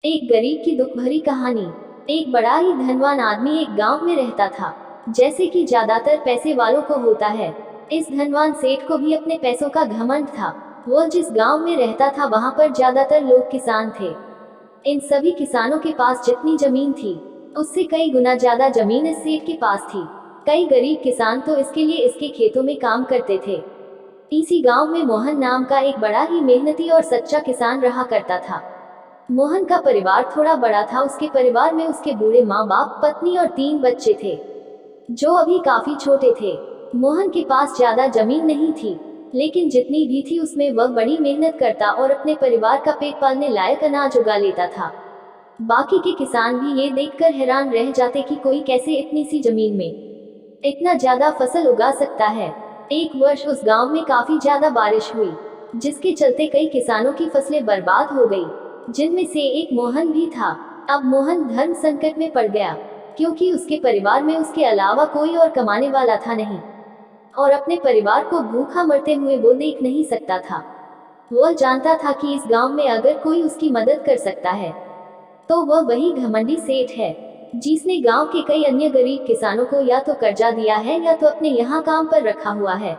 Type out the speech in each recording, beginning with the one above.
एक गरीब की दुख भरी कहानी। एक बड़ा ही धनवान आदमी एक गांव में रहता था, जैसे कि ज्यादातर पैसे वालों को होता है। इस धनवान सेठ को भी अपने पैसों का घमंड था। वो जिस गांव में रहता था वहां पर ज्यादातर लोग किसान थे। इन सभी किसानों के पास जितनी जमीन थी, उससे कई गुना ज्यादा जमीन इस सेठ के पास थी। कई गरीब किसान तो इसके लिए इसके खेतों में काम करते थे। इसी गांव में मोहन नाम का एक बड़ा ही मेहनती और सच्चा किसान रहा करता था। मोहन का परिवार थोड़ा बड़ा था। उसके परिवार में उसके बूढ़े माँ बाप, पत्नी और 3 बच्चे थे, जो अभी काफी छोटे थे। मोहन के पास ज्यादा जमीन नहीं थी, लेकिन जितनी भी थी उसमें वह बड़ी मेहनत करता और अपने परिवार का पेट पालने लायक अनाज उगा लेता था। बाकी के किसान भी ये देखकर हैरान रह जाते कि कोई कैसे इतनी सी जमीन में इतना ज्यादा फसल उगा सकता है। एक वर्ष उस गांव में काफी ज्यादा बारिश हुई, जिसके चलते कई किसानों की फसलें बर्बाद हो गई, जिनमें से एक मोहन भी था। अब मोहन धर्म संकट में पड़ गया, क्योंकि उसके परिवार में उसके अलावा कोई और कमाने वाला था नहीं, और अपने परिवार को भूखा मरते हुए वो देख नहीं सकता था। वह जानता था कि इस गांव में अगर कोई उसकी मदद कर सकता है, तो वह वही घमंडी सेठ है, जिसने गांव के कई अन्य गरीब किसानों को या तो कर्जा दिया है या तो अपने यहाँ काम पर रखा हुआ है।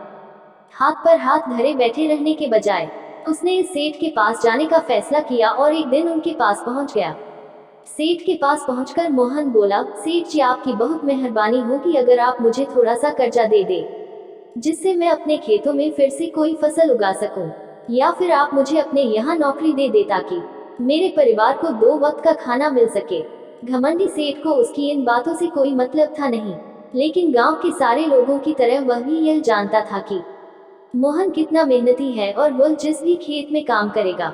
हाथ पर हाथ धरे बैठे रहने के बजाय उसने इस सेठ के पास जाने का फैसला किया और एक दिन उनके पास पहुंच गया। सेठ के पास पहुंचकर मोहन बोला, सेठ जी, आपकी बहुत मेहरबानी होगी अगर आप मुझे थोड़ा सा कर्जा दे दे, जिससे मैं अपने खेतों में फिर से कोई फसल उगा सकूं, या फिर आप मुझे अपने यहाँ नौकरी दे दे ताकि मेरे परिवार को 2 वक्त का खाना मिल सके। घमंडी सेठ को उसकी इन बातों से कोई मतलब था नहीं, लेकिन गांव के सारे लोगों की तरह वह भी यह जानता था कि मोहन कितना मेहनती है और वह जिस भी खेत में काम करेगा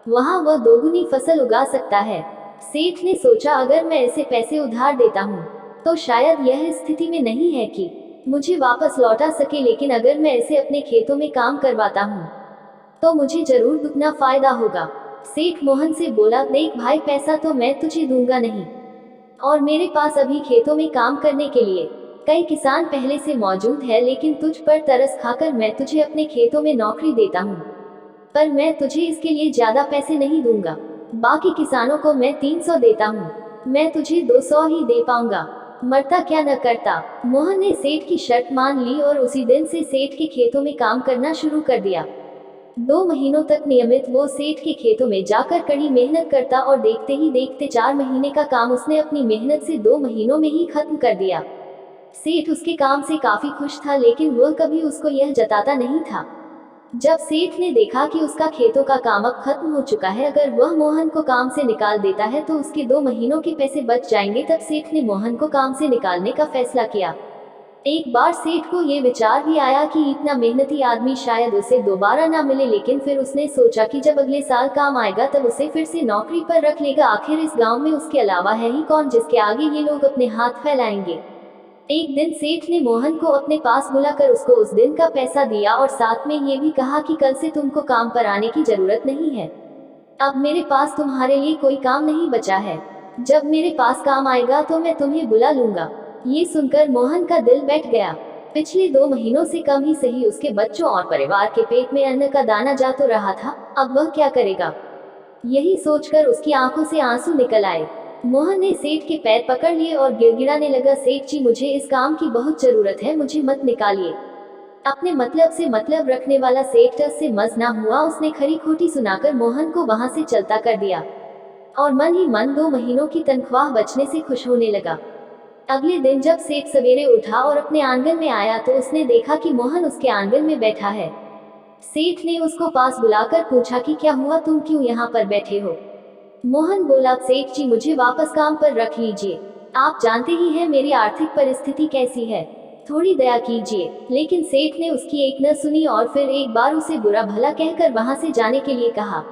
वहां वह दोगुनी फसल उगा सकता है। सेठ ने सोचा, अगर मैं इसे पैसे उधार देता हूँ तो शायद यह स्थिति में नहीं है कि मुझे वापस लौटा सके, लेकिन अगर मैं इसे अपने खेतों में काम करवाता हूँ तो मुझे जरूर दुगना फायदा होगा। सेठ मोहन से बोला, देख भाई, पैसा तो मैं तुझे दूंगा नहीं, और मेरे पास अभी खेतों में काम करने के लिए कई किसान पहले से मौजूद है, लेकिन तुझ पर तरस खाकर मैं तुझे अपने खेतों में नौकरी देता हूँ, पर मैं तुझे इसके लिए ज्यादा पैसे नहीं दूंगा। बाकी किसानों को मैं 300 देता हूँ, मैं तुझे 200 ही दे पाऊंगा। मरता क्या न करता। मोहन ने सेठ की शर्त मान ली और उसी दिन से सेठ के खेतों में काम करना शुरू कर दिया। 2 महीनों तक नियमित वो सेठ के खेतों में जाकर कड़ी मेहनत करता और देखते ही देखते 4 महीने का काम उसने अपनी मेहनत से 2 महीनों में ही खत्म कर दिया। सेठ उसके काम से काफी खुश था, लेकिन वह कभी उसको यह जताता नहीं था। जब सेठ ने देखा कि उसका खेतों का काम अब खत्म हो चुका है, अगर वह मोहन को काम से निकाल देता है तो उसके 2 महीनों के पैसे बच जाएंगे, तब सेठ ने मोहन को काम से निकालने का फैसला किया। एक बार सेठ को ये विचार भी आया कि इतना मेहनती आदमी शायद उसे दोबारा ना मिले, लेकिन फिर उसने सोचा कि जब अगले साल काम आएगा तब उसे फिर से नौकरी पर रख लेगा। आखिर इस गांव में उसके अलावा है ही कौन जिसके आगे ये लोग अपने हाथ फैलाएंगे। एक दिन सेठ ने मोहन को अपने पास बुलाकर उसको उस दिन का पैसा दिया और साथ में ये भी कहा कि कल से तुमको काम पर आने की जरूरत नहीं है, अब मेरे पास तुम्हारे लिए कोई काम नहीं बचा है, जब मेरे पास काम आएगा तो मैं तुम्हें बुला लूंगा। ये सुनकर मोहन का दिल बैठ गया। पिछले 2 महीनों से कम ही सही उसके बच्चों और परिवार के पेट में अन्न का दाना जा तो रहा था, अब वह क्या करेगा। यही सोचकर उसकी आंखों से आंसू निकल आए। मोहन ने सेठ के पैर पकड़ लिए और गिड़गिड़ाने लगा, सेठ जी, मुझे इस काम की बहुत जरूरत है, मुझे मत निकालिए। अपने मतलब से मतलब रखने वाला सेठ से मज ना हुआ। उसने खरी खोटी सुनाकर मोहन को वहां से चलता कर दिया और मन ही मन 2 महीनों की तनख्वाह बचने से खुश होने लगा। अगले दिन जब सेठ सवेरे उठा और अपने आंगन में आया तो उसने देखा कि मोहन उसके आंगन में बैठा है। सेठ ने उसको पास बुलाकर पूछा कि क्या हुआ, तुम क्यों यहाँ पर बैठे हो। मोहन बोला, सेठ जी, मुझे वापस काम पर रख लीजिए, आप जानते ही हैं मेरी आर्थिक परिस्थिति कैसी है, थोड़ी दया कीजिए। लेकिन सेठ ने उसकी एक न सुनी और फिर एक बार उसे बुरा भला कहकर वहां से जाने के लिए कहा।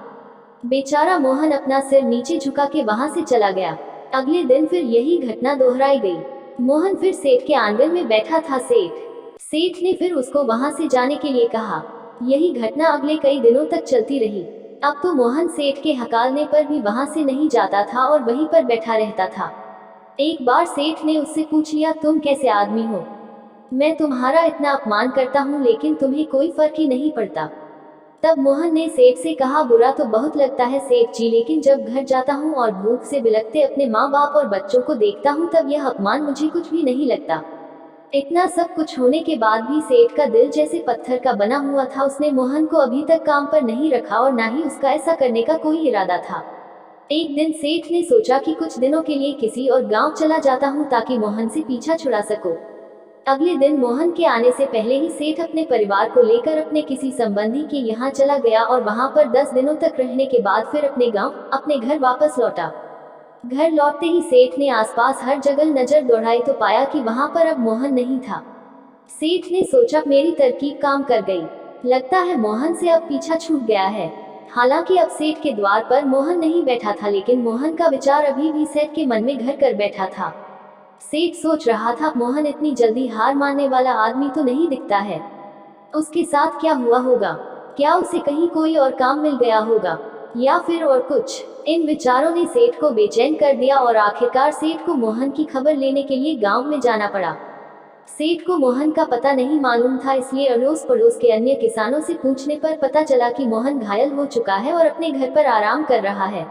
बेचारा मोहन अपना सिर नीचे झुका के वहां से चला गया। अगले दिन फिर यही घटना दोहराई गई। मोहन फिर सेठ के आंगन में बैठा था। सेठ ने फिर उसको वहां से जाने के लिए कहा। यही घटना अगले कई दिनों तक चलती रही। अब तो मोहन सेठ के हकालने पर भी वहां से नहीं जाता था और वहीं पर बैठा रहता था। एक बार सेठ ने उससे पूछ लिया, तुम कैसे आदमी हो, मैं तुम्हारा इतना अपमान करता हूँ लेकिन तुम्हें कोई फर्क ही नहीं पड़ता। तब मोहन ने सेठ से कहा, बुरा तो बहुत लगता है सेठ जी, लेकिन जब घर जाता हूँ और भूख से बिलखते अपने माँ बाप और बच्चों को देखता हूँ तब यह अपमान मुझे कुछ भी नहीं लगता। इतना सब कुछ होने के बाद भी सेठ का दिल जैसे पत्थर का बना हुआ था। उसने मोहन को अभी तक काम पर नहीं रखा और ना ही उसका ऐसा करने का कोई इरादा था। एक दिन सेठ ने सोचा कि कुछ दिनों के लिए किसी और गांव चला जाता हूँ ताकि मोहन से पीछा छुड़ा सकूं। अगले दिन मोहन के आने से पहले ही सेठ अपने परिवार को लेकर अपने किसी संबंधी के यहाँ चला गया और वहाँ पर 10 दिनों तक रहने के बाद फिर अपने गांव, अपने घर वापस लौटा। घर लौटते ही सेठ ने आसपास हर जगह नजर दौड़ाई तो पाया कि वहाँ पर अब मोहन नहीं था। सेठ ने सोचा, मेरी तरकीब काम कर गई, लगता है मोहन से अब पीछा छूट गया है। हालांकि अब सेठ के द्वार पर मोहन नहीं बैठा था, लेकिन मोहन का विचार अभी भी सेठ के मन में घर कर बैठा था। सेठ सोच रहा था, मोहन इतनी जल्दी हार मानने वाला आदमी तो नहीं दिखता है। उसके साथ क्या हुआ होगा? क्या उसे कहीं कोई और काम मिल गया होगा या फिर और कुछ? इन विचारों ने सेठ को बेचैन कर दिया और आखिरकार सेठ को मोहन की खबर लेने के लिए गांव में जाना पड़ा। सेठ को मोहन का पता नहीं मालूम था, इसलिए अड़ोस पड़ोस के अन्य किसानों से पूछने पर पता चला कि मोहन घायल हो चुका है और अपने घर पर आराम कर रहा है।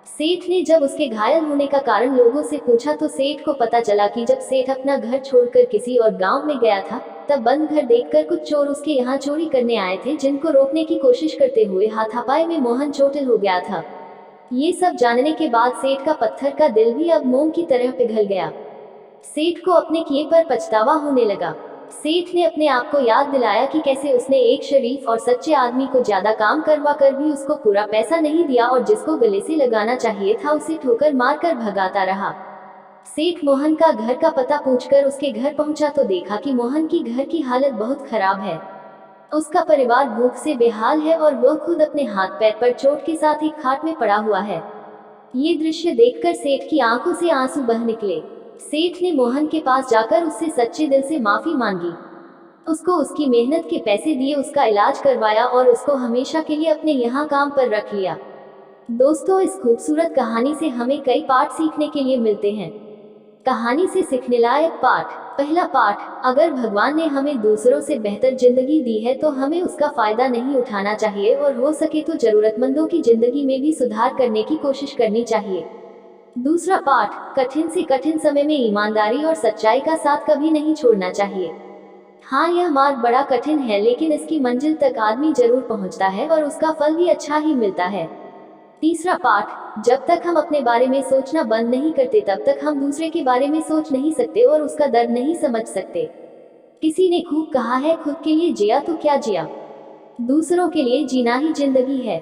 सेठ ने जब उसके घायल होने का कारण लोगों से पूछा तो सेठ को पता चला कि जब सेठ अपना घर छोड़कर किसी और गांव में गया था तब बंद घर देखकर कुछ चोर उसके यहाँ चोरी करने आए थे, जिनको रोकने की कोशिश करते हुए हाथापाई में मोहन चोटिल हो गया था। ये सब जानने के बाद सेठ का पत्थर का दिल भी अब मोम की तरह पिघल गया। सेठ को अपने किए पर पछतावा होने लगा। सेठ ने अपने आप को याद दिलाया कि कैसे उसने एक शरीफ और सच्चे आदमी को ज्यादा काम करवा कर भी उसको पूरा पैसा नहीं दिया और जिसको गले से लगाना चाहिए था उसे ठोकर मारकर भगाता रहा। सेठ मोहन का घर का पता पूछकर उसके घर पहुंचा तो देखा कि मोहन की घर की हालत बहुत खराब है। उसका परिवार भूख से बेहाल है और वह खुद अपने हाथ पैर पर चोट के साथ एक खाट में पड़ा हुआ है। ये दृश्य देखकर सेठ की आंखों से आंसू बह निकले। सेठ ने मोहन के पास जाकर उससे सच्चे दिल से माफी मांगी, उसको उसकी मेहनत के पैसे दिए, उसका इलाज करवाया और उसको हमेशा के लिए अपने यहाँ काम पर रख लिया। दोस्तों, इस खूबसूरत कहानी से हमें कई पाठ सीखने के लिए मिलते हैं। कहानी से सीखने लायक पाठ। पहला पाठ, अगर भगवान ने हमें दूसरों से बेहतर जिंदगी दी है तो हमें उसका फायदा नहीं उठाना चाहिए और हो सके तो जरूरतमंदों की जिंदगी में भी सुधार करने की कोशिश करनी चाहिए। दूसरा पाठ, कठिन से कठिन समय में ईमानदारी और सच्चाई का साथ कभी नहीं छोड़ना चाहिए। हाँ, यह मार्ग बड़ा कठिन है लेकिन इसकी मंजिल तक आदमी जरूर पहुंचता है और उसका फल भी अच्छा ही मिलता है। तीसरा पाठ, जब तक हम अपने बारे में सोचना बंद नहीं करते तब तक हम दूसरे के बारे में सोच नहीं सकते और उसका दर्द नहीं समझ सकते। किसी ने खूब कहा है, खुद के लिए जिया तो क्या जिया, दूसरों के लिए जीना ही जिंदगी है।